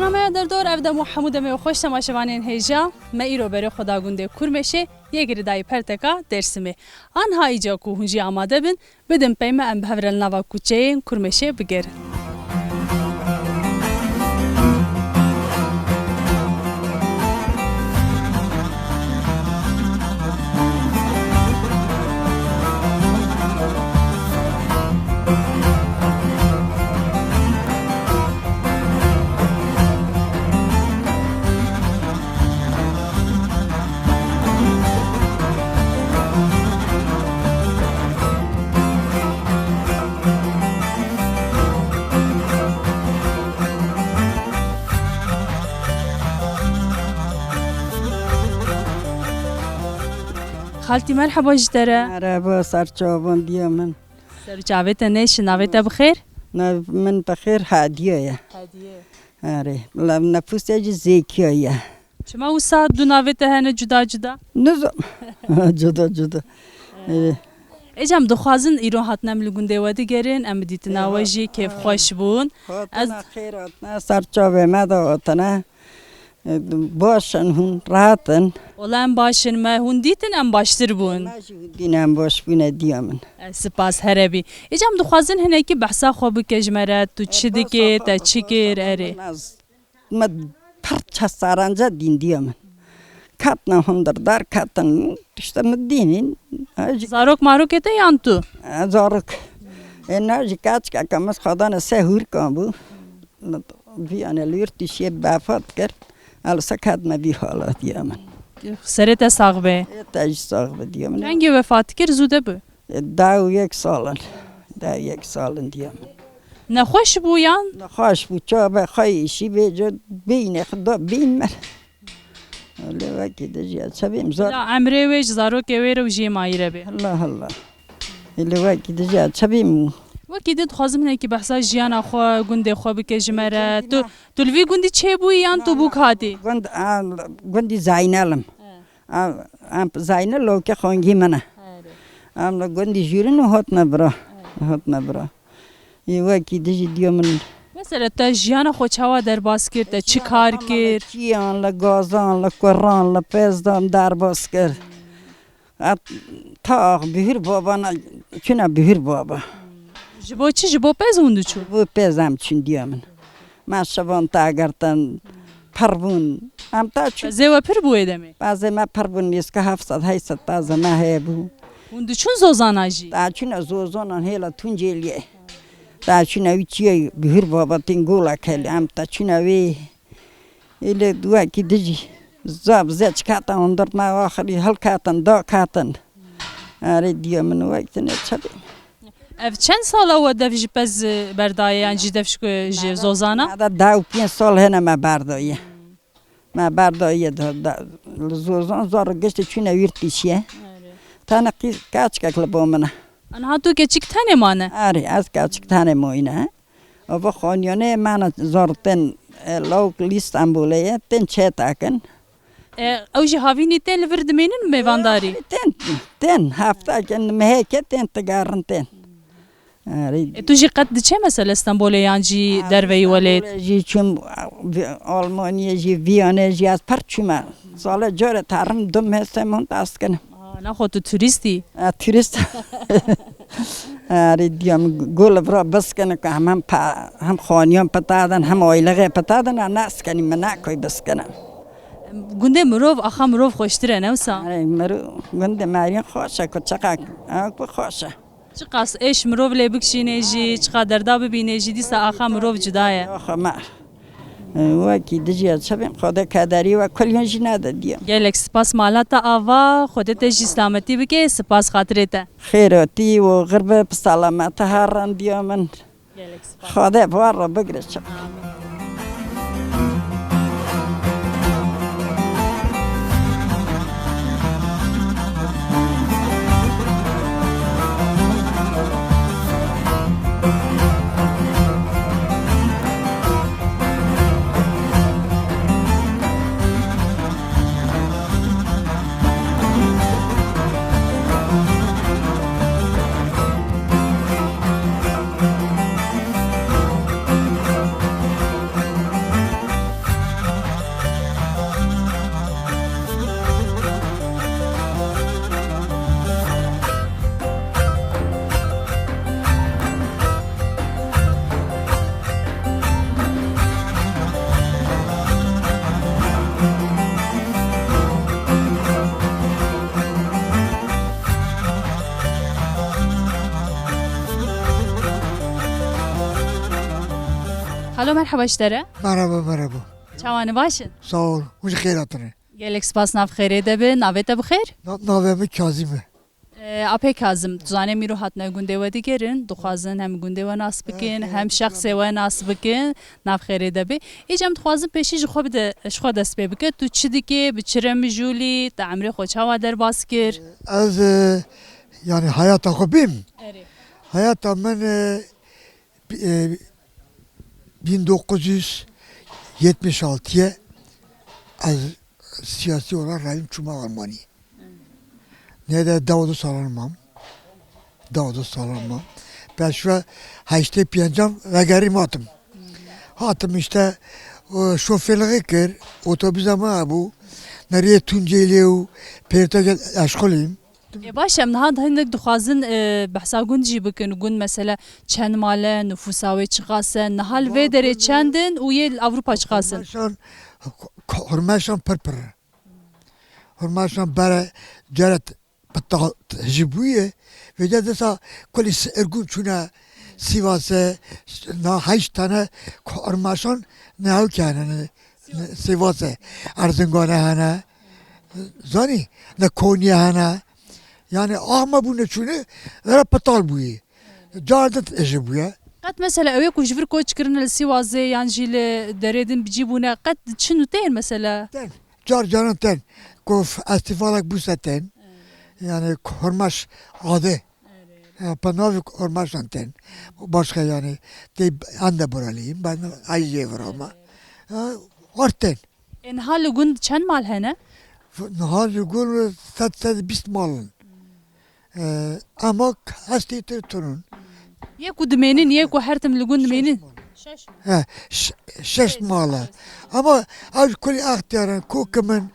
برنامه در دور افده محمود می خوش تماشاوانین هیجا ما ایرو بر خدا گونده کرمشه یگری دای پرتکا درسمه آنها ایجا کو هنجی آماده بین بدم پیما ام بهورل نوا کوچه کرمشه بگر خالتي مرحبا جدرة مرحبا سرچاوان دیا من سرچاوت نیش نویت بخیر من بخیر هدیه یا هدیه آره نفوس اج زیکیه شما وسا دو نویت هنه جدا جدا نزم جدا جدا اجام دخوازن ایران هاتنم لگونده ودی گرین ام دیت نواجی کیف خوش بون از خیراتنا سرچاوه مداتنا باشن هون راحتن ولن باشن ما هون دیتن ام باشتر بون دینم باش بینه دیامن سپاس هربی اجام دخوازن هنه کی بحثا خوب کجمره تو چی دیگه تا چی کر اره ما پرچه سرانجا دین دیامن کاتنا هندر در کاتن işte مدینین زاروک ماروک ete yan tu زاروک enerji kaç kakamız خدانه سهور کام بو بیانه لیرتی شی بافت کرد البته کدم بی حالات دیامن سرت ساغبه تاج ساغبه دیامن hangi vefat kir zude bu داو یک سالن دیامن نخوش بو yan نخواش بو چا به خواهیشی به جو بین خدا بین مر ولی وکی دجیه چبیم زار لا عمره ویج زاروک ویرو جی مایره به الله الله ولی وکی دجیه چبیم وکی دید خوازم هنه کی بحثا جیان خو گنده خو بکجمره تو تلوی گندی چه بو yan تو بو کادی گندی زاینالم ام زاینالو که خونگی منه ام گندی جورن هات نبرا یه وکی دجی دیامن مثلا تا جیان خو چوا در باز کرد چی کار کرد چیان لگازان لکران لپزدام در باز کرد تا بهر بابا نه چونه بهر بابا جبو چی جبو پز اوندو چو بو پزم چون دیامن من شبان تا اگرتن پربون ام تا چون زیو پر بو ادمی بعضی ما پربون نیست که 700 تازه ما هیبو اوندو چون زوزان آجی تا چون زوزانان هیلا تونجیلیه تا چون ویچی بهر بابا تنگولا کلی ام تا چون وی ایله دوا کی دجی زاب زچ کاتن اندر ما آخری هل کاتن دا کاتن آره دیامن وقت نه چبی اف چند سال او دفج پز بردای یان جی دفش کو زوزانا دا داو 5 سال هنه ما بردایه دا زوزان زار گشت چونه ویرتیشه تانا کاچ کاکل بومنه آنها تو که چیک تنه مانه آره از کاچک تنه موینه و خانیانه من زارتن لوک لیست امبوله تن چه تاکن اوجی هاوینی تن لورد مینن میوانداری تن هفته کن مهکه تن تگارن تن تو جی قد چه مثلا استانبول یان جی دروی ولید جی چون آلمانیا جی ویانه جی از پرچما سال جور ترم دم هستم دست کنم نه خود تو توریستی توریست آره دیام گل برا بس کنه که هم خانیان پتادن هم آیلگه پتادن ناس کنیم من نکوی بس کنم گنده مروف آخا مروف خوشتره نوسا آره گنده مارین خوشه که چقدر خوشه چقاس ايش مروف لي بكشي جي چقدر دا ببینه جی دیسا آخا مروف جدایه آخا ما وکی دجیت شبیم خدا کدری و کلیون جی ندادیم گلک سپاس مالاتا آوا خودت جی سلامتی بکه سپاس خاطرته خیراتی و غرب سلامت هران دیامن خدا بار را بگرد Halo merhaba işlere. Merhaba merhaba. Çavanı başın. Sağ ol. Hoş khairatine. Gelek spas nav xeyre de be, navet de bixeyr. Navemi Kazim'i. Apê Kazim, tu zanê mîro hatine gundê we digerin, dixwazin hem gundê we nas bikin, hem şexsê we nas bikin, nav xêrê de bê. Êc em dixwazin pêşî ji xwe dest pê bike, tu çi dikê, bi çi re mijûlî, te emrê xwe çawa derbas kir? Az yani hayata xubim. Erê. Hayata men 1976'ye az siyasi olarak rahim çuma Almanya. Ne de Davud'u salanmam. Ben şu an haçte piyancam ve gerim hatım. Hatım işte şoförlüğü kır, otobüs ama bu. Nereye Tunceli'ye, Pertegel aşkoluyum. Baş em niha hinek dixwazin behsa gund jî bikin, gund mesela çend male, nüfusa wê çiqasin, nihal vê derê çendin û yê Avrupa çiqasin. Hürmeşan pırpır. Hürmeşan bare ceret pıtta jibuye ve de desa kolis ergun çuna Sivas'e na haç tane hürmeşan ne hal kâne Sivas'e Erzincan'a hana zani ne Konya hana yani ama bu ne çune vera patal buye cardet jibuye. Qet mesela ew ê ku ji vir koç kirin li Sîwazê yan jî li derê din bicîbûne qet çin û tên mesela. Car canın ten kof istifalak bu seten yani hormaş adı panavik hormaşan ten başka yani de anda buralıyım ben ayıya var ama orten Niha li gund çend mal hene? nahal yugul sat bist malın ama hastayı turun Yê ku dimênin, yê ku her tim li gund dimênin. şeş mala ama az kuli ahtiyarın kokumun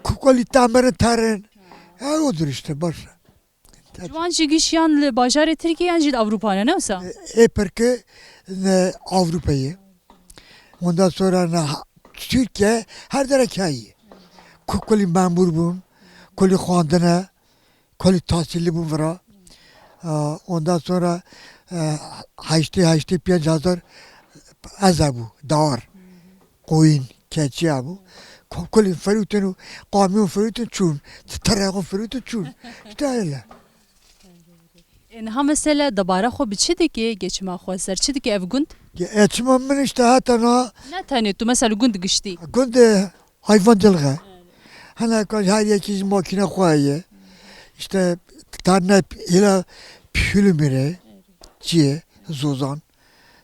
kuli tamirin tarın odur işte başka. Ciwan jî gişiyan li bajarê Tirkiye yan jî li Avrupa ne wisa? Perke Avrupa'yı ondan sonra Türkiye her derekayı kuli memur bun kuli xwandine kuli tahsilli bun vira ondan sonra haçtı 5000 azabu dağar koyun keçi abu kuli ferutenu kamyon ferutenu çun tarağı ferutenu çun işte öyle. Niha mesela debara xwe bi çi dikê geçima xwe ser çi dike ev gund? Etmem min işte hatta Ne tenê tu mesela gund giştî. Günde hayvancılığa. Hani her yeki makine koyuyor. İşte tane ile pülümüre, ciye, zozan.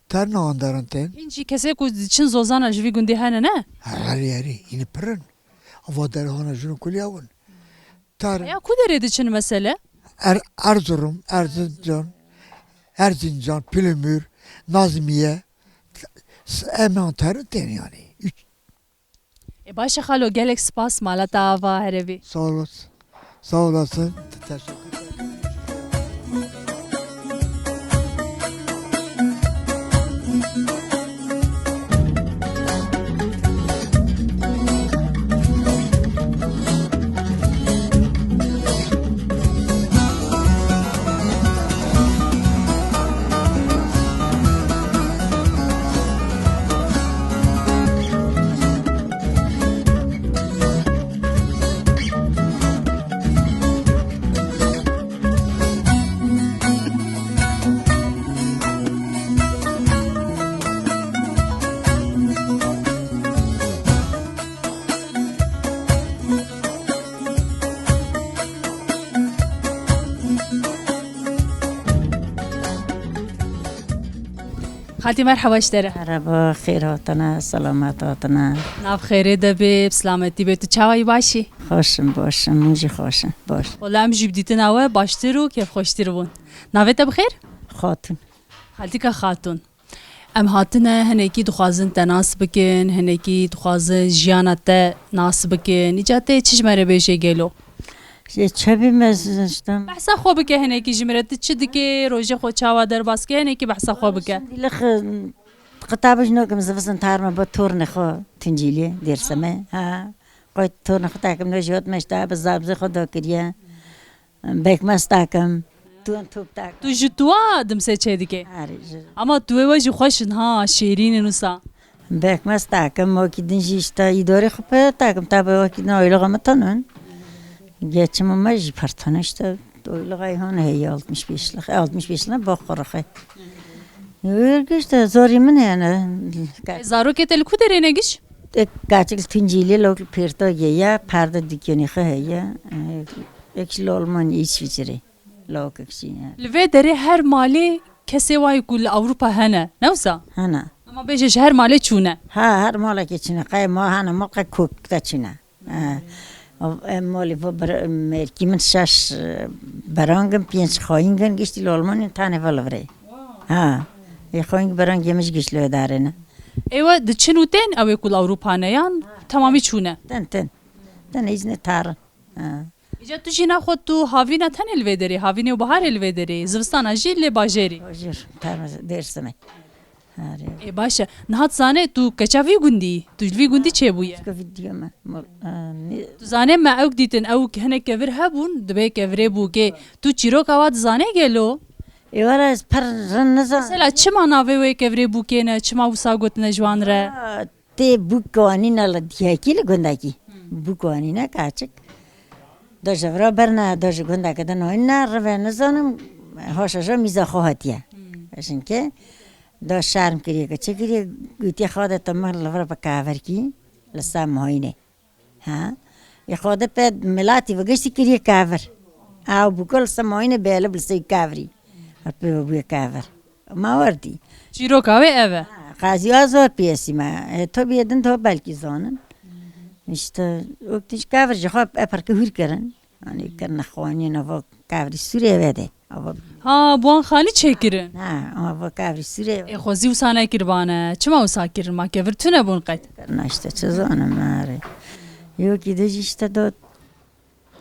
Tane onların ten. Hin jî kesê ku çin zozana ji vî gundê hene ne? Her yeri yine pırın. Ava derhana junu kulyavun. Tar Ya ku derê diçin mesele? Erzurum, Erzincan, Pülümür, Nazmiye. Hemen tarı ten yani. Başa xalo gelek spas mala dava herevî. Sağ olasın. Sağ olasın. Teşekkür ederim. Xaltî merheba işlere. Merhaba, xeyratına, selametatına. Nav xêrê de bê, selametî bê tu çawayî başî. Hoşum, boşum, jî hoşum, boş. Ola em jî bi dîtina we baştir û kêfxweştir bûn. Navê te bi xêr? Xatun. Xaltîka xatûn. Em hatine hinekî dixwazin te nas bikin, hinekî dixwazin jiyana te nas bikin. Îca tê çi ji me re bêje gelo? Çebi mezmiştim. Behsa xwe bike hinekî ji me re tu çi dikê, rojê xwe çawa derbas ke hinekî behsa xwe bike. Dilix قطابش نوکم زفسن تارم با تور نخو تنجیلی دیرسمه ها قاید تور نخو تاکم نوجود مشتا بزابز خدا کریه بیک مستاکم توان توپ تاک تو ji tuwa dimse çê dike. آره Ama tu ê jî xweş in ha şêrînin wisa. بک ماست تاکم موکی دنجیشتا ایداری خوبه تاکم تا به وکی نایلقا متنون geçim ama jipartana işte oylağı han hey 65'lik bakırığı. İşte zorimin yani. Zarokê te li ku derê negiş? Kaçık tüncili lok perto ya parda dükkanı ya. Ekşi olman İsviçre. Lok ekşi. Li vê derê her malê kesê wayê ku li Ewropa hene ne wisa? Hana. Ama bêje ji her malê çûne. Ha her mala geçine kay ma hana maka kuk da çine. مالی و مرکی من شش برانگم پینچ خواهینگن گشتی لالمانی تانه والوره ها یه خواهینگ برانگ یمش گشتلو داره نه Ewa diçin û tên ew ê ku li Ewropa ne yan tamamî çûne. تن ایزنه تارن Îca tu jî naxwe tu havîna tenê li vê derê havînê û biharê li vê derê zivistana jî lê bajarê. Hocur tarma dersime Ê baş e nihat zane tu keça vî gundî tu ji vî gundî çêbûye. Ko video me Tu zanê me ew dîtin ew hinek kevir hebûn dibê kevirê bû kê tu çîrok awa dizanê gelo. Evara par neza Mesela çima navê wê kevirê bû kê ne çima wisa gotine ji wan re. te bu kani nala diyaki le gondaki bu kani ne kaçık da javra berna da gondaki da noyna rve nezanım hoşaja miza khahatiye çünkü da şarm kiriye که چه کریه گویی خواهد تمام لور بکاور کی لسام هاینه ها یه خواهد به ملاتی و گشتی کریه کاور آو بکل سام هاینه بیله بلسی کاوری هرپی و بوی کاور ما وردی Çîrok avê ev e. قاضی آزار پیسی ما تو بیادن تو بلکی زانن işte وقتیش کاور جخواب اپر که هور کرن yani کرن خوانی نوا کاوری سوریه وده Ha bu an xalî çêkirin. ha ama bu kavri süre Ê xwezî wisa nekiribane çima wisa kirin ma kevir tune bûn qet. işte çözanım mare yok gideci işte do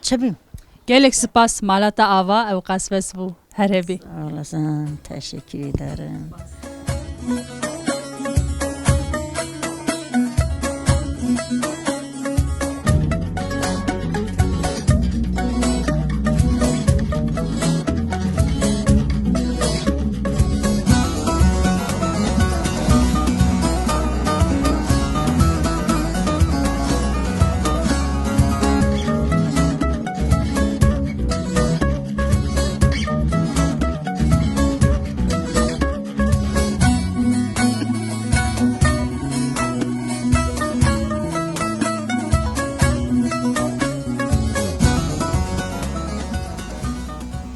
çabim Gelek spas malata ava ew qasbes bû herêbî. olasın teşekkür ederim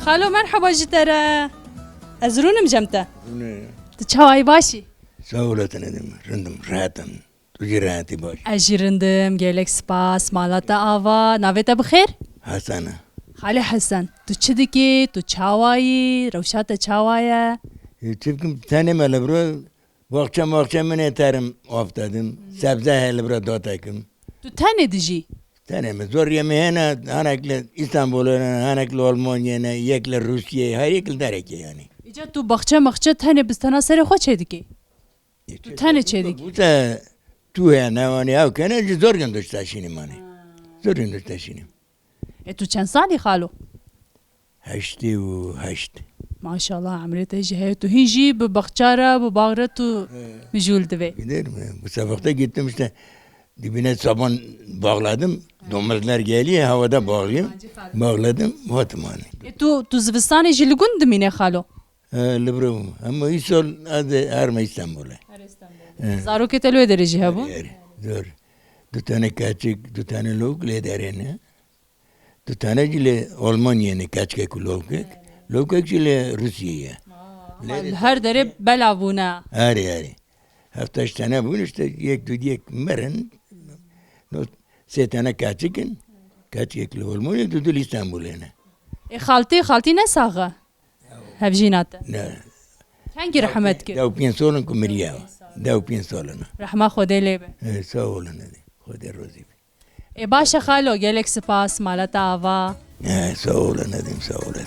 Xalo merhaba ji te re. Ez rûnim cem te. Tu çawayî başî? Sağ olasın dedim. Rındım, rahatım. Tuji rahatı baş. Ez jî rindim gelek spas malata ava navê te bixêr? Hasan'a. Xalê Hesen tu çi dikî tu çawayî rewşa te çawa ye? Çiftkim tane melebro. Vakça men eterim aftadım. Sebze helebro datakim. Tu tenê dijî? Tane mi? Zor yemeğine hanekle İstanbul'a, hanekle Almanya'na, yekle Rusya'ya, her yekle dereke yani. Îca tu baxçe maxçe tenê bistana serê xwe çê dikî? Tu tenê çê dikî? Bu da tu ya ne ev kene zor gündüz taşınım hani. Zor gündüz taşınım. E tu çend salî xalo? 88. Maşallah emrê te jî heye tu hîn jî bi baxça re bi bax re tu mijûl divê. Giderim. Bu sabahta gittim işte dibine saban bağladım. Domuzlar geliyor havada bağlıyım. Bağladım. Vatim hani. E tu zivistanê jî li gund dimîne xalo? Libro. Ama İsol adı Arma İstanbul'a. Zarokê te li wê derê jî hebû? Zor. Du tane kaçık, du tane lok le derene. Du tane cile Almanya'nı kaçkek lokek. Lokek cile Rusya'ya. Her derê belav bûne. Ari. Haftaş tane bunu işte yek du yek meren. Se tane kaçıkın. Kaçkek le Almanya du İstanbul'a. E xaltî ne saxe? Hevjîna te. Ne? Kengî rehmet kir? Dav piensolun kumiriya. Dav piensolun. Rehma Xwedê lê be. Sağ olun dedi. Xuda rozi. E baş e xalo gelek spas malata ava. Sağ olun dedim, sağ olun.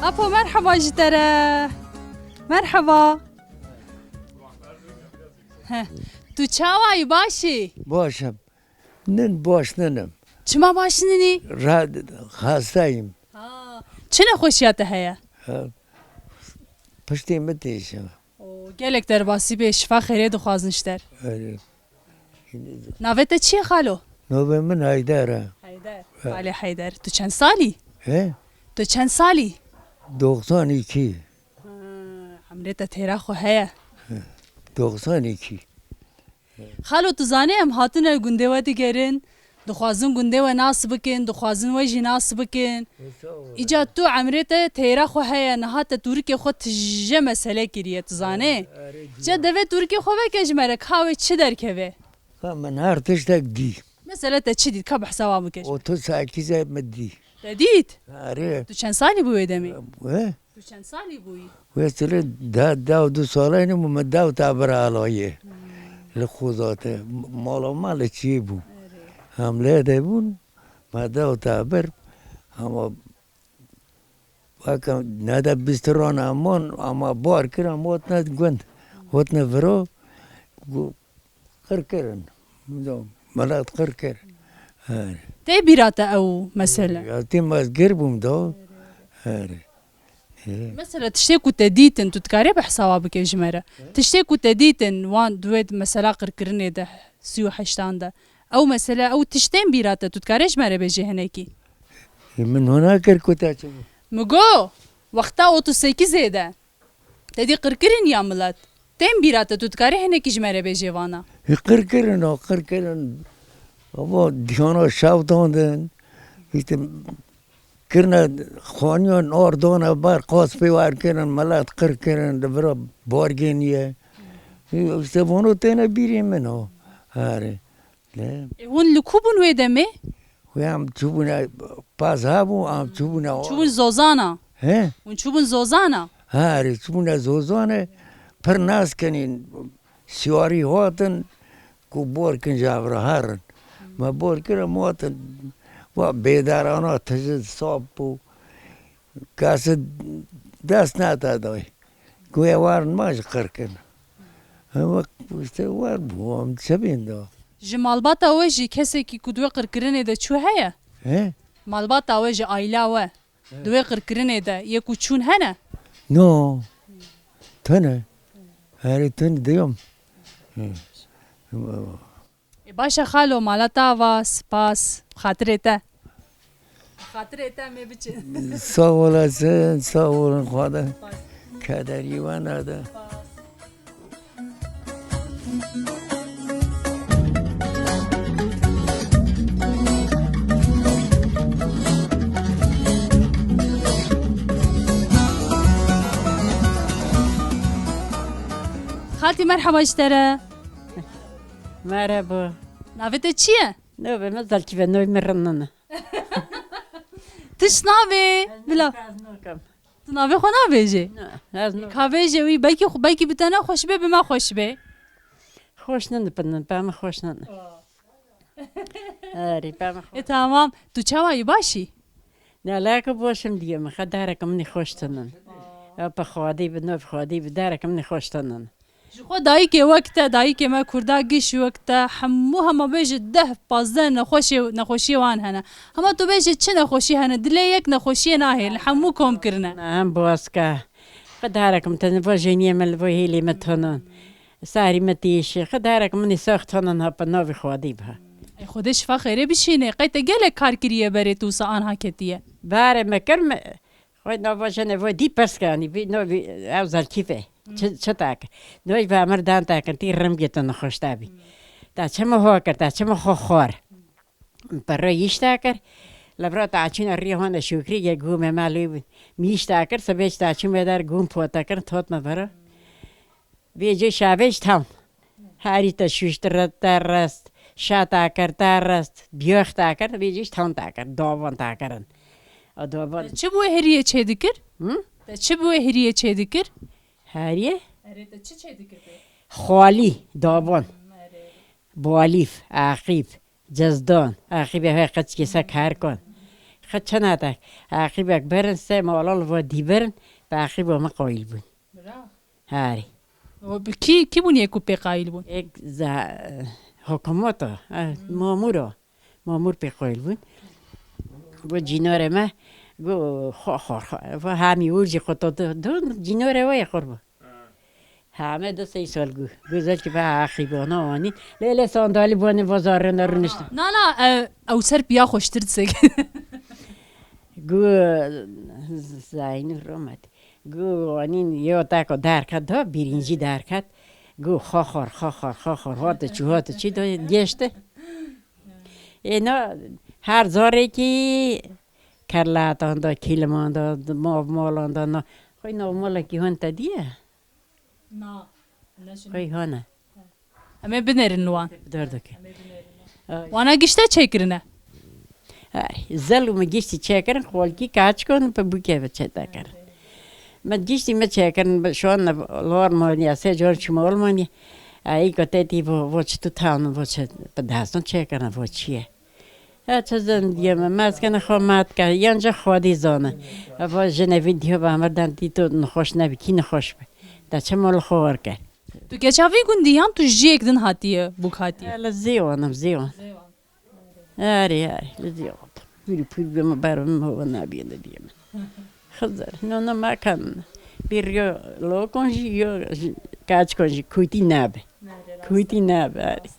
Apo merhaba jitere. Merhaba. Heh. Tu çavayı başı. باشم نن باش ننم Çıma başını راد خستاییم Çine hoşiyatı heye. پشتی متیشم Gelek derbasi be şifa xeyre dixwazin işler. Navete çiye xalo? نوبه من هایداره Haydar. Ali Haydar. Tu çend sali? he Tu çend sali? 92 Amreta tera xo heye. 92 Xalo tu zane em hatine gunde ve digerin. Dixwazin gunde ve nas bikin, dixwazin ve jî nas bikin. İca tu amreta tera xo heye nehate Türkiye xo tije mesele kiriye tu zane. Ja deve Türkiye xo veke ji me re kawe çi derkeve? من هر تشتک دی Mesela te çi dît ka behsava bike. و تو ساکیزه مدی Te dît? آره Tu çend salî bûye demê? و Tu çend salî bûyî? و سر دا دو سالین و مداو تابر علایه لخوزاته مال چی بو حمله ده بون مداو تابر اما واکم نده بستران امان اما بار کرن وات ند گوند وات نفرو قر کرن ملات قر کرن Te birate ew mesela. یاتی مزگر بوم دو آره Mesela tiştê ku te dîtin tu dikarî behsava bike ji me re. Tiştê ku te dîtin wan duê mesela qirkirinê de 38 de. Ew mesela ew tiştên bîrate tu dikarî ji me re bêjî hinekî. من هنا کر کتا چه Migo wexta 38 de. Te dî qirkirin ya millet. Tên bîrate tu dikarî hinekî ji me re bêjî vana. قر کرن اما دیانا شب داندن işte کرنا خوانیان آردانه بر قاس پیوار کرن ملت قر کرن برا بارگینیه işte bunu tane biriyim ben o هاره نه Hûn li ku bûn wê demê? و هم چوبونه پاس هابو هم چوبونه Çûbûn zozana. he Hûn çûbûn zozana. هاره چوبونه زوزانه پر ناس کنین سیاری هاتن کو بار کن جابر هارن ما بار کرم هاتن و بیدارانه تجد صاب بو کاس دست نتادای گویا وارن ماش قر کن ama işte var bu am çabin da Ji malbata we jî kesekî ku duê qirkirinê de çû heye? he Malbata we ji ayla we. Duê qirkirinê de yê ku çûn hene? no tane her tane diyorum Başa xalo malata va spas xatirê te. Xatirê te me biçin. sağ olasın sağ olun Xuda kader yuvana da Xaltî merheba ji te re. Merhaba. Navê te çi ye? Ne be mezal ki ve noy merranana. Tiş navê. Bila. Tu navê xwe nabêjî? Az no. Kavêjê wî belkî bi te ne xweş be bi me xweş be. Hoş nene pının, pama hoş nene. Ari, pama hoş. Tamam. Tu çawayî başî? Ne alaka boşum diye mi? Xadarakam ne hoş tanan. Apa xwadi bi nov xwadi bi darakam ne hoş tanan. Ji xwe dayîkê wek te dayîkê me Kurda giş wek te hemû hema bêjî 10-15 nexweşî wan hene. Hema tu bêjî çi nexweşî hene? Dilê yek nexweşiyê nahê li hemû kom kirine. Am boska. Xadarakam tan bo jeniye mel bo heli me tanan. Sari me tişi. Xadarakam ne sax tanan apa nov xwadi ba. Ey Xwedê şifa xêrê bişîne. Qey te gelek kar kiriye berê tu sa anha ketiye. Bare me kerm. Xoy no bo jene bo di perskani bi no bi avzal kife. چتاک دوی به امر دان تاکن تی رم گیتن خوشتابی تا چه مه کرد تا چه مه خور برای ایش تاکر لبرا تا چین ریحان شکری یه گوم معلوم میش تاکر سبیش تا چین بدار گوم پوت تاکر توت مبرا بیچه شابش تام هری تا شوشتر ترست شات تاکر ترست بیخ تاکر بیچه تام تاکر دوبان تاکرن دوبان Çi bu heriye çê dikir? Çi bu heriye çê dikir? هریه Erê te çi çê dikir be? خالی دابان بالیف عقیب جزدان عقیب های قد کسا کار کن خدشنا تاك عقيبك برن سما والله ودي برن بعقيبه ما قايل بون هاري کی بونیه کو قایل بون یک زا حکومت مامور به قايل بون و جینار ما گو خو و همی ورجی خود دو جینار وای خوربه همه دو سه سال گذشت که به عقیبه آنی لیله ساندالی بانی بازار نرنشت نه او سر بیا خوشتر سگ گو زاین رومت گو آنین یه تاکو درکت دا بیرینجی درکت گو خاخر هات چی دو دیشته اینا هر زاره کی کرلاتان دا کیلمان دا مالان دا نه خوی نو مالا کی هون تا دیه خوی هونه اما بنرن وان دردکه وانا گشته چکرنه زلو گیشتی چکرن خالکی کاچ کن پا بوکه بچه تکرن من گیشتی ما چکرن شون لار مانی سه جور چما آلمانی ای کتی وچه تو تاون وچه پا دستان چکرن وچیه چه زندگی مسکن خامات که یانجا خودی زانه و جنوی دیو به همردن دی تو نخوش نبی کی نخوش بی دا چه مال خوار کرد تو گچاوی گوندیان تو جیک دن هاتیه بوک هاتیه لزیوانم زیوان آری لزیوان پوری بما برام هوا نبیده دیم خزر نه ما کن بیرو لو کنجی یا کاچ کنجی کویتی نبه آری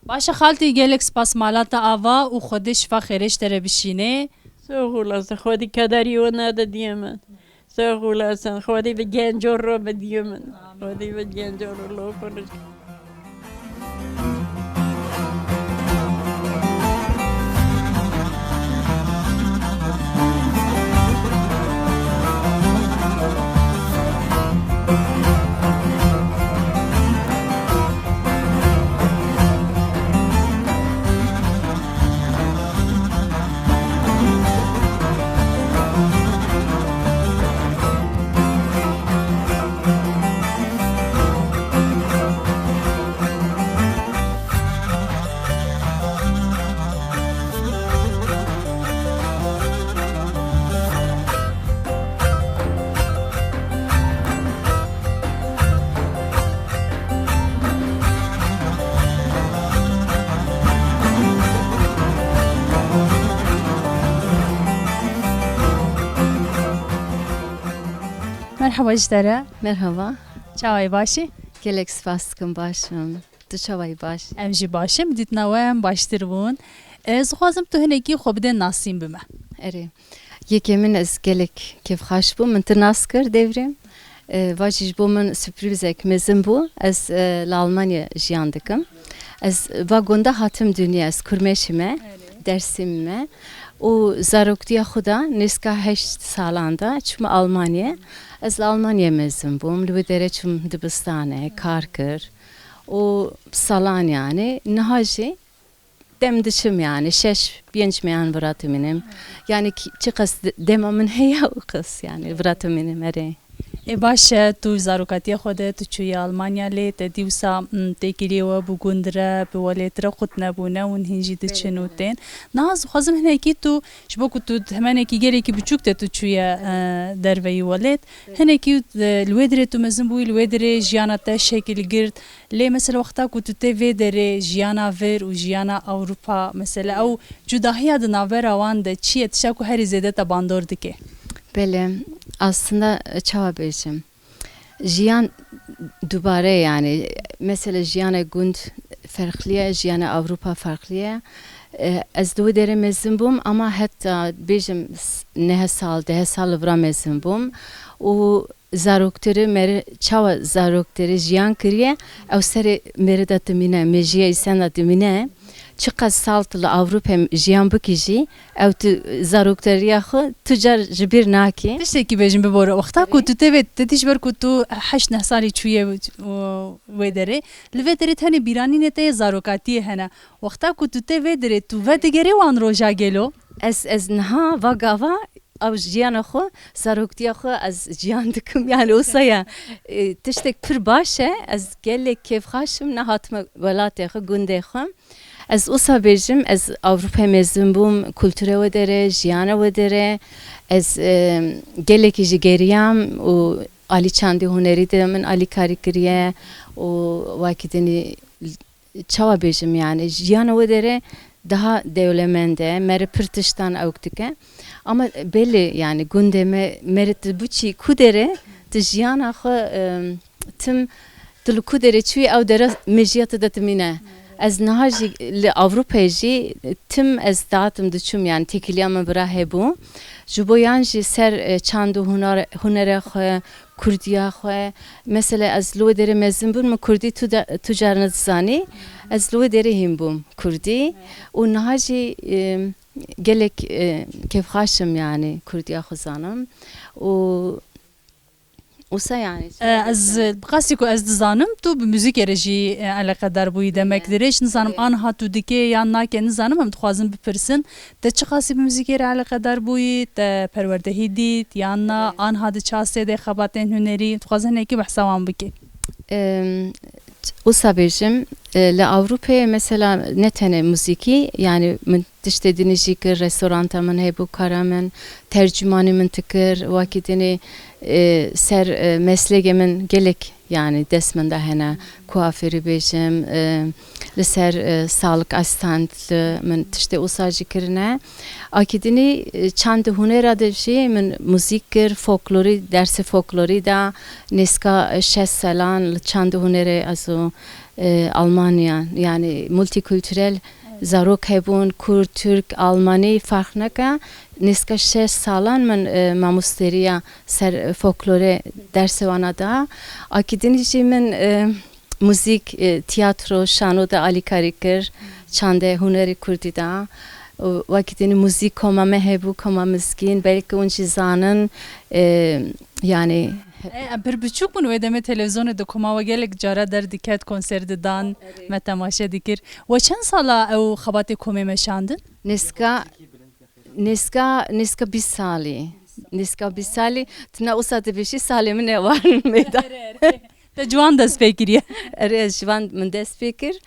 باشه خالتی گلک سپاس مالاتا آوا و خودش و خیرش تره بشینه سهولاس خودی کدری و نده دیمن سهولاس خودی به گنجور رو به دیمن خودی به گنجور رو لو کنش مرحبا جداره Merhaba. چاوی باشی Gelek spastkım başım. Tu çavay baş. ام جی باشم دیت نوام باشتر بون از خوازم تو هنگی خوب ده ناسیم بمه Eri. Yekemin ez gelek kevxaş bu. Min naskır devrim. Vaciş bu min sürprizek mezim bu. Ez la Almanya jiyandıkım. Ez vagonda hatım dünya ez kurmeşime. Dersimime. O zaroktiya xuda neska 8 salanda çum Almanya. Ez Almanya mezim bum. Lü dere çum dibistane karkır. O salan yani nahaji demdişim yani 6-5 meyan vratım benim. Yani çıkas demamın heya o kız yani vratım benim ere. باشه تو زاروکاتی خودت تو چوی آلمانیا لی تدیوسا تکیلی و بگندره به ولیتر خود نبونه و هنجی دچنوتن ناز خوازم هنه کی تو شبا که تو همه کی گری کی بچوک تو چوی دروی ولید هنه کی الودره تو مزن بوی الودره جیانا تا شکل گرد لی مثلا وقتا که تو تی ودره جیانا ور و جیانا اروپا مثلا او جداهی adına ver avan da çiğ etişa her izede tabandordu ki. Böyle aslında çavabeyim. Jiyan dubare yani mesela jiyana gund farklıya jiyana Avrupa farklıya. Ez dua deremezim bum ama hatta bejim ne sal de sal vramezim bum. O zarokteri mer çava zarokteri jiyan kriye o seri meridatımine mejiye isenatımine çıkaz saltılı Avrupa jiyan bukiji ev tu zarokteri yaxı tucar jibir naki. تشتكي بيجن ببورة وقتها كنت تبت تتجبر كنت حش نحصالي شوية ودري الفدري تاني بيراني نتاي زاروكاتي هنا وقتها كنت تبدري تو فدجري وان روجا جلو Ez naha vagava av jiyan xo zaroktiya xo az jiyan dikim yani osaya tiştek pir başe ez gelek kevxaşım nahatma velatê xo gundê xo Ez usa bejim, ez Avrupa mezun bum, kültüre ve dere, jiyana ve dere, ez geleki ji geriyam, o Ali Çandi huneri de min Ali karikiriye, o vakitini çava bejim yani, jiyana ve dere daha devlemende, meri pırtıştan avktike, ama belli yani gündeme merit bu çi kudere, de jiyana xo tim dil kudere çuy ev dere meciyatı da timine. Ez nahaji li Avrupa'yı jî tim ez dağıtım diçum yani tekiliyamı bira hebu. Juboyan jî ser çandu hunere xwe, Kurdiya xwe. Mesela ez lo dere mezun bum Kurdi tucarını zani. Ez lo dere him bum Kurdi. O nahaji gelek kevxaşım yani Kurdiya xwe zanım. O Usa yani. Ez bixasî ku ez dizanim tu bi müzîkê jî eleqedar bûyî demek dirêj nizanim anha tu dikê yan nake nizanim em dixwazim bipirsin te çi qasî bi müzîkê re eleqedar bûyî te perwerdehî dît yan na anha di çasê de xebatên hunerî dixwazim hinekî behsa wan bikî. Usa bejim li Avrupa'ya mesela ne tane müziki yani min tiştedini jikir restoranta min hebu kara min tercümanı min tikir vakitini ser mesleğe min gelek yani desminde hene kuaförü bejim li ser sağlık asistantılı min tişte usa jikirine akidini çandı hunera de şey min müzikir folklori dersi folklori da neska 6 salan çandı hunere azo Almanya yani multikültürel zarok hebun Kürt, Türk, Almani fark neka neska 6 salan min mamosteriya ser folklore dersi vana da akidini şey min müzik, tiyatro, şano da Ali karikir çande huneri Kurdi da vakitini müzik koma mehebu koma miskin belki unçi zanın yani Bir biçûk min wê demê televizyonê dikoma we gelek cara derdiket konser didan me temaşe dikir. We çend sala ew xebatê komê meşandin? Neska 20 sali. Neska 20 sali tina usa dibişi salê min e var meydan. Te ciwan dest pê kiriye. Ere jivan min dest fikir.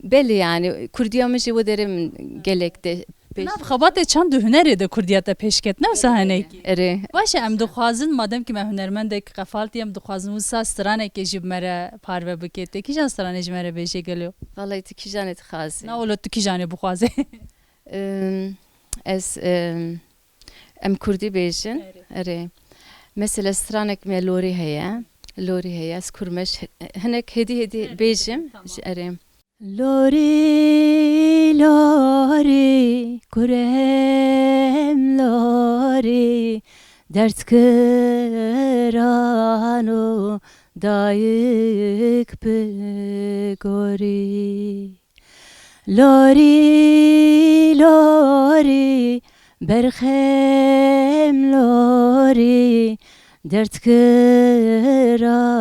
Belli yani Kurdiya min jî wê min gelek de Nav xebatê çend du hunerê de Kurdiya te pêşket ne wisa henekî? ere Baş em dixwazin madem ki me hunermendek qefaltî em dixwazin wisa stranekê jî me re parve bike. Te kîjan stranê ji me re bêje gelo? vallahi tu kijanet xazi. Na wilo tu kîjanê bixwaze. Ez em Kurdi bejin. Ere. Mesela stranek me lori heye. Lori heye ez kurmeş hinek hedi bejim. Ere. Lori lori kurem lori dert kırano dayık begori lori lori berhem lori dert kırano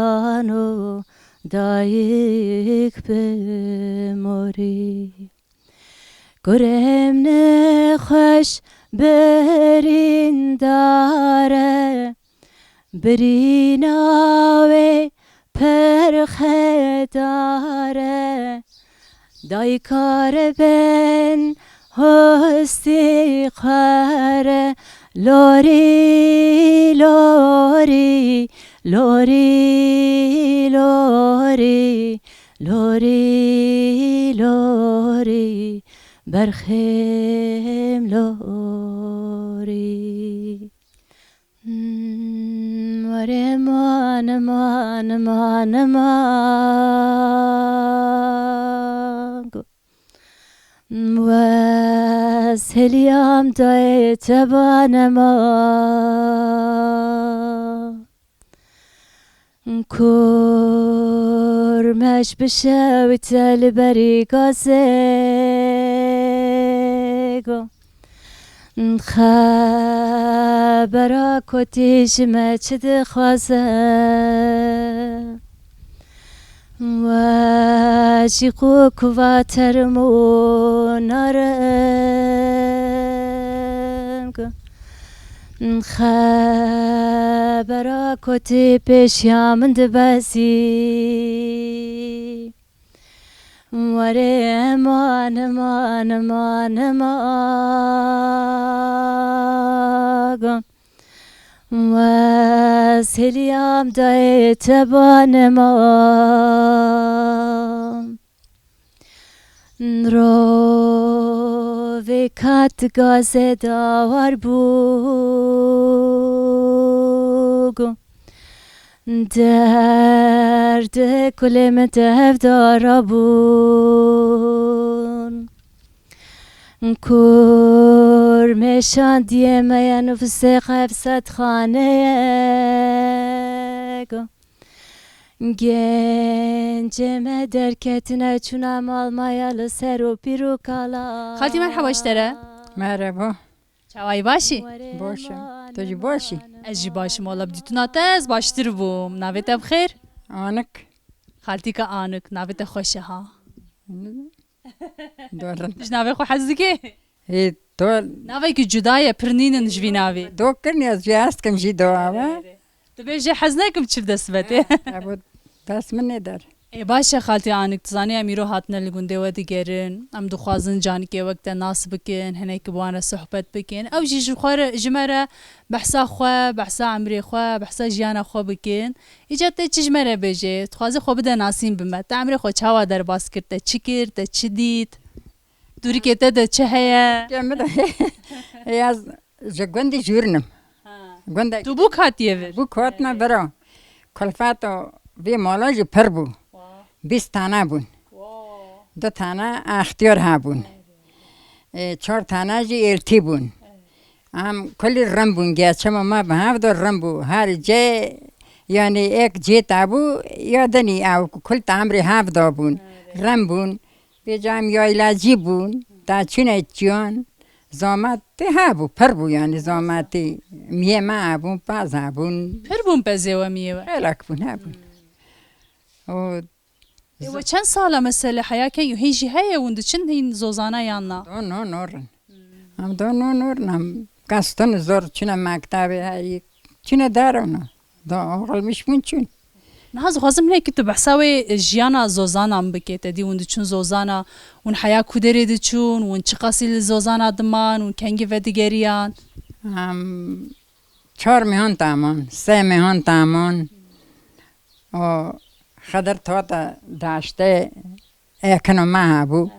dayık bemori Gorem ne hoş berindare Berinawe perkhedare Daykare ben hosti khare Lori lori lori lori lori lori berhem lori Mare man man man man وسهليام داي تبانما كورمش بشاوت البري قاسيقو خبرا كوتيش ما تدخوازه واجيقو كواترمو نارنگ خبرا كوتي بشيامن دبازي وره امان امان امان امان و سلیم دای تبان امان رو وکات گاز داور بوگو درد کلم دارا بون کرمشان دیه میا نفس قفصت خانه گنجم درکتنه چونم آلمایا لسر و پیرو کالا خالتي مرحبا اشترى مرحبا چاوای باشی باشم تو جی باشی از جی باشم والا بدیتون تز باشتر بوم ناویت بخیر آنک خالتي که آنک ناویت خوشه ها دورن ايش ناوي خو حزكي هی تو ناوي كي جدايا برنين نجوي ناوي دو کرنی از جاست کم جی دو آوا تبي حزنكم تشوف دسبتي ابو دست من ندار ای باشه خالتي عنك تزاني اميرو هاتنا لگونده ودي گرن ام دخوازن جان كي وقت ناس بكن هنيك بوانا صحبت بكن او جي جخور جمره بحثا خو بحثا عمري خو بحثا جيانا خو بكن اجت تجمره بيجي تخوازي خو بده ناسين بما تعمري خو چاوا در باس کرته چي کرته چي ديت دوری كته ده چه هيا جمد از جگوندی جورنم گوند تو بو کاتیه بو کوت ما برا کلفاتو وی مالاج پر بو 20 تانه بون 2 تانه اختیار ها بون 4 تانه جی التی بون هم کلی رم بون گیا چما ما به هفت رم بو هر جه یعنی یک جه تابو یادنی او کل تامری هفت بون رم بون بیجام یا علاجی بون تا چونه چیان زامت ها بو پر بو یعنی زامتی میه ما بون پاز ها بون پر بون پزه و میوه خیلک بون ها بون و چند ساله مثلا حياة كان يهيجي هيا وند چند هين زوزانا يانا دو نورن هم دو نورن هم کستن زور چونه مکتبه هایی چونه دارن دو آقل میشمون چون نهاز خوازم هيك تو بحساوي جيانا زوزانا مبكيت دي وند چون زوزانا ون حياة كودري دي چون ون چقاسي زوزانا دمان ون كنگي ودگريان هم 4 مهان تامان 3 مهان تامان و خدر تا داشته اکنو ما بو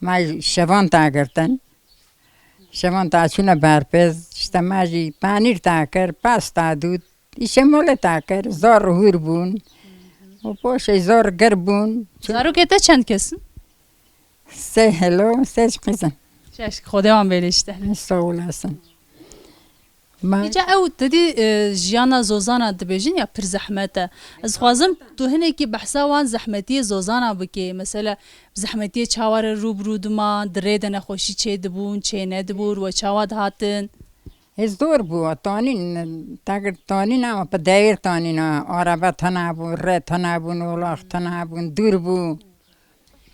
ما شوان تا گرتن شوان تا چونه برپز شتا جی پانیر تا کر پاستا دود ایشه مول تا کر زار هور بون و پوشه زار گر بون زارو كته چند كسن 3 هلو 3 قیزن شاش خوده من بلشته سوال هستن ما ایجا او تدی جیانا زوزانا دبیجین یا پر زحمته از خوازم تو هنکی بحثا وان زحمتی زوزانا بکی مثلا زحمتی چاوار روبرو دما دره نخوشی چه دبون چه ندبور و چاواد هاتن از دور بو تانین تاگر تانین اما پا دایر تانین عربه تنا بو ره تنا بو نولاخ تنا بو دور بو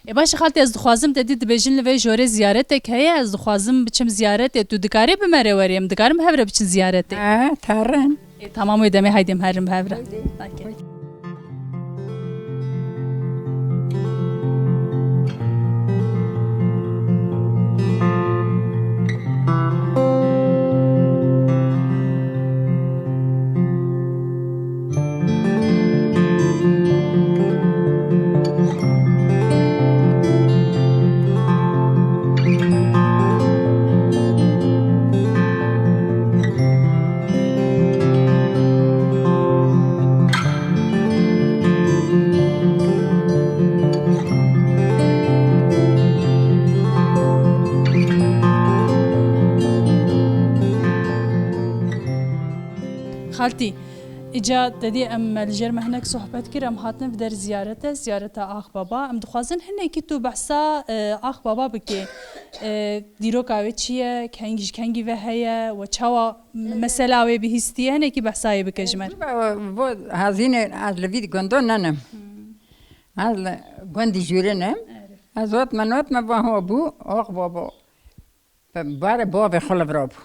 ای باشه خالتی از خوازم تدی دبیجین لوی جوره زیارتک هیا از خوازم بچم زیارت تو دکاری بمره وریم دکارم هفره بچن زیارت ترن تمام ادامه هایدیم هرم هفره خالتي اجا ددي ام الجرمه هناك صحبت كرم هاتنا بدر زيارته اخ بابا ام دخوازن هناك تو بحثا اخ بابا بكي ديرو كاوي چيه كنگي و هيا و چاوا مسلاوي بهستي هناك بحثاي بكجمر بو هزين از لوید گندو ننم از گندی جورنم از وقت ما با هو بو اخ بابا بار باب خلف رابو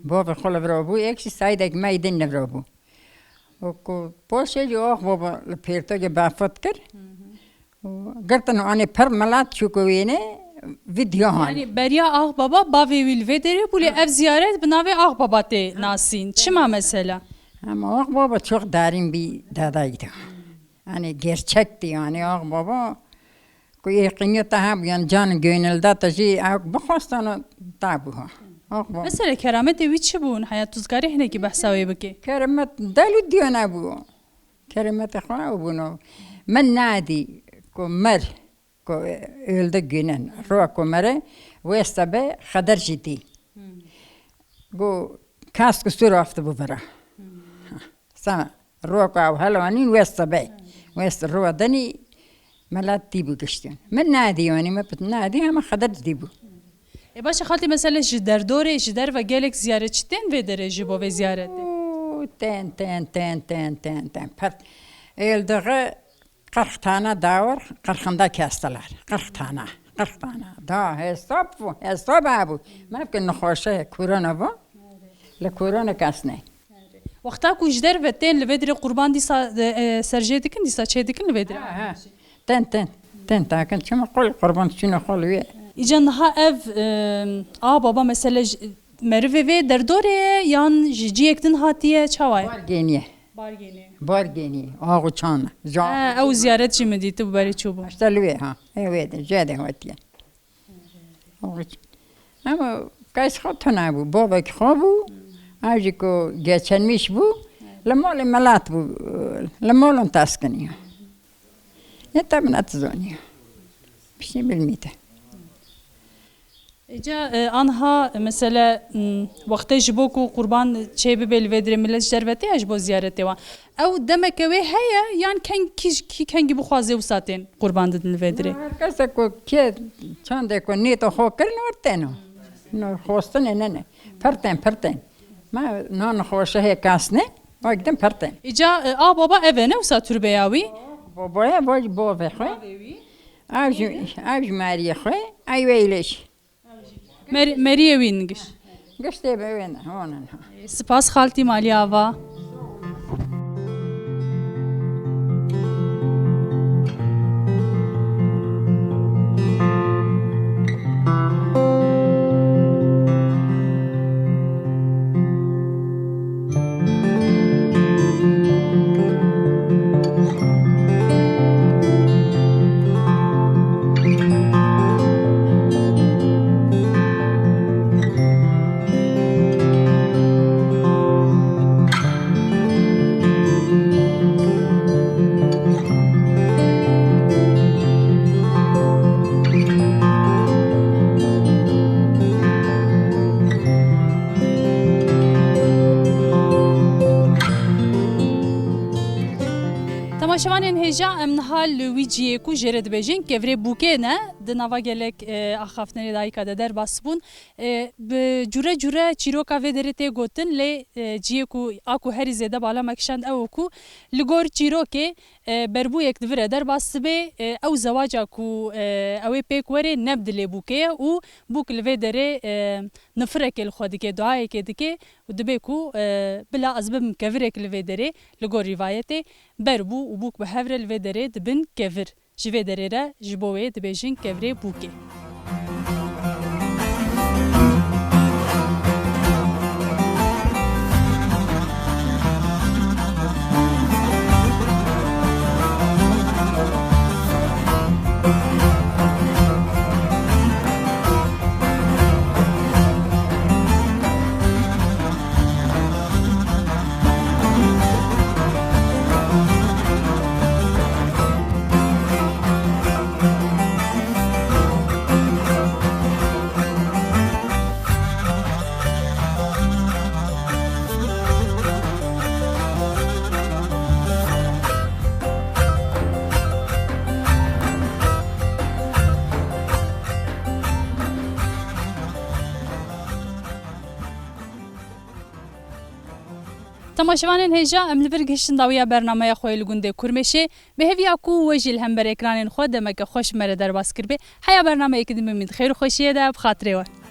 باب خلف رابو اكشي سايدك ما يدن رابو وكو بوشه جو اخ بابا لپیرتا که بافت کر گرتن آنی پر ملات چوکوینه ویدیو هان Yani Beriya Ağbaba bavevil vedere buli ev ziyaret binave Ağbaba te nasin. Çima mesela? اما آق بابا çok داریم بی دادایdı. Yani gerçekti yani آق بابا ko yaqiniyata ha yani can gönülde taşı ağ bakostana tabu ha. آق بابا Mesela keramet evi çi bun? Hayat tuzgarı hene ki bahsavi biki. كرمت دلو ديونا بو كرمت اخوان بونو من نادي كو مر كو يلد جنن رو كو مره ويستبه خدر جدي جو كاسك سورة افت بفرا سا رو كو او هلوانين ويستبه ويست رو دني ملات ديبو كشتين من نادي يعني ما بتنادي هم خدر ديبو Başa xalti mesela jider dore jider ve gelek ziyaretçiden vedere jibo ve ziyarette. تن پر الدغه 40 tane daha var 40'ında kestiler 40 tane daha hesap abu mümkün nxoşe korona bu la korona kasne Vakta ku jider ve ten li vedere kurban disa serje dikin disa çe dikin li vedere. ten takin çima qol qurban şunu qol ve İcan daha ev baba mesela Merve ve derdore yan jiyektin hatiye çavay. bargeniye bargeniye ağı çan Ev ziyaretçi mi diyeti bu bari çubu. Ashtalwe ha. Evet, jade hotiye. Ama kaç hatana bu? Baba ki bu. Aji ko geçenmiş bu. Lamol malat bu. Lamolun taskaniyor. Ne tabi atzoniyor. Bir şey bilmiydi. Eca anha mesela vakti jibo ku kurban çebi bel vedre millet şerveti ya jibo ziyareti var. Ev demek ve heye yan ken gibi xaze usaten kurban dedin vedre. Herkese ko ki çande ko ne to hoker norteno. No hostan ne. Perten. Ma non hoşa he kasne. Bagdem perten. Eca baba evene usa türbeyavi. Babaya baba xoy. Avj Mariye xoy. Ay veyleş. Meriye wingiş. Gişte ben onun. Spas xalti maliyava. Tamaşavanên hêja em niha li wî ciyê ku jê re dibêjin kevre bûkê ne di nava gelek axaftinê dayîka de derbas bûn bi cure çîroka vê derê tê gotin lê ciyê ku a ku herî zêde bala me kişand ew ku li gor çîrokê berbûyek divire derbas dibe ew zewaca ku ew ê pêk were neb dilê bûkê û bûk li vê derê nifirekê li xwe dike duayekê dike û dibe ku bila ez bim kevirek li vê derê li gor rîvayetê berbû û bûk bi hevre li vê derê dibin kevir ji vê derê re ji bo wê dibêjin kevirê bûkê. Tamaşavanên hêja em li vir gihiştin dawiya bernameya xwe li gundê Kurmeşê bi heviya ku we jî li hember ekranên xwe demeke xweş mere derbas kirbe heya bernameyekî dimê min xêr û xweşiyê de bi xatirê we.